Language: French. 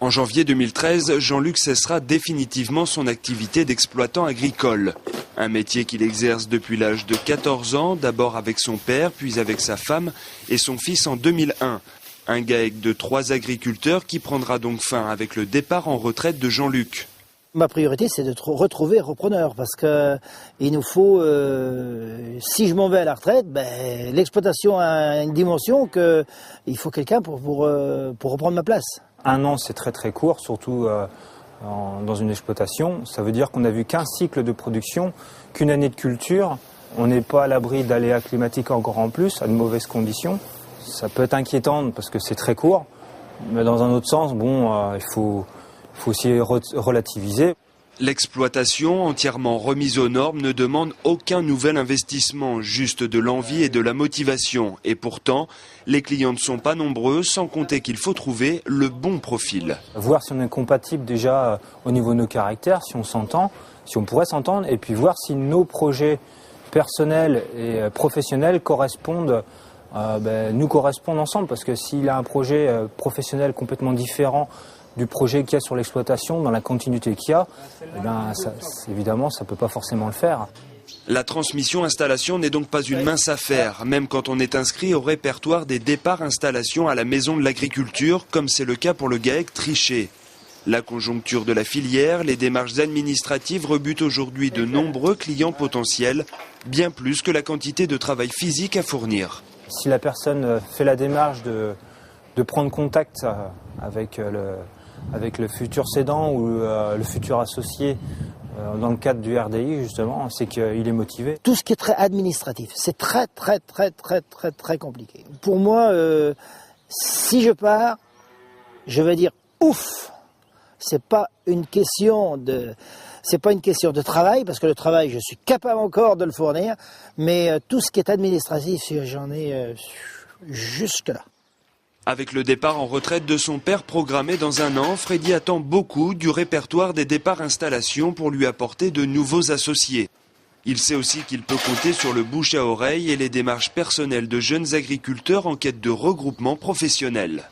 En janvier 2013, Jean-Luc cessera définitivement son activité d'exploitant agricole. Un métier qu'il exerce depuis l'âge de 14 ans, d'abord avec son père, puis avec sa femme et son fils en 2001. Un GAEC de 3 agriculteurs qui prendra donc fin avec le départ en retraite de Jean-Luc. Ma priorité, c'est de retrouver un repreneur parce que il nous faut, si je m'en vais à la retraite, l'exploitation a une dimension que il faut quelqu'un pour reprendre ma place. 1 an, c'est très très court, surtout dans une exploitation. Ça veut dire qu'on n'a vu qu'un cycle de production, qu'une année de culture. On n'est pas à l'abri d'aléas climatiques encore en plus, à de mauvaises conditions. Ça peut être inquiétant parce que c'est très court, mais dans un autre sens, il faut aussi relativiser. L'exploitation, entièrement remise aux normes, ne demande aucun nouvel investissement, juste de l'envie et de la motivation. Et pourtant, les clients ne sont pas nombreux, sans compter qu'il faut trouver le bon profil. Voir si on est compatible déjà au niveau de nos caractères, si on s'entend, si on pourrait s'entendre, et puis voir si nos projets personnels et professionnels correspondent, nous correspondent ensemble. Parce que s'il a un projet professionnel complètement différent du projet qu'il y a sur l'exploitation, dans la continuité qu'il y a, évidemment, ça ne peut pas forcément le faire. La transmission-installation n'est donc pas une mince affaire, même quand on est inscrit au répertoire des départs-installations à la maison de l'agriculture, comme c'est le cas pour le GAEC Trichet. La conjoncture de la filière, les démarches administratives rebutent aujourd'hui de nombreux clients potentiels, bien plus que la quantité de travail physique à fournir. Si la personne fait la démarche de prendre contact avec le futur cédant ou le futur associé dans le cadre du RDI, justement, c'est qu'il est motivé. Tout ce qui est très administratif, c'est très compliqué. Pour moi, si je pars, je vais dire ouf. C'est pas une question de travail, parce que le travail, je suis capable encore de le fournir, mais tout ce qui est administratif, j'en ai jusque-là. Avec le départ en retraite de son père programmé dans 1 an, Freddy attend beaucoup du répertoire des départs-installations pour lui apporter de nouveaux associés. Il sait aussi qu'il peut compter sur le bouche à oreille et les démarches personnelles de jeunes agriculteurs en quête de regroupement professionnel.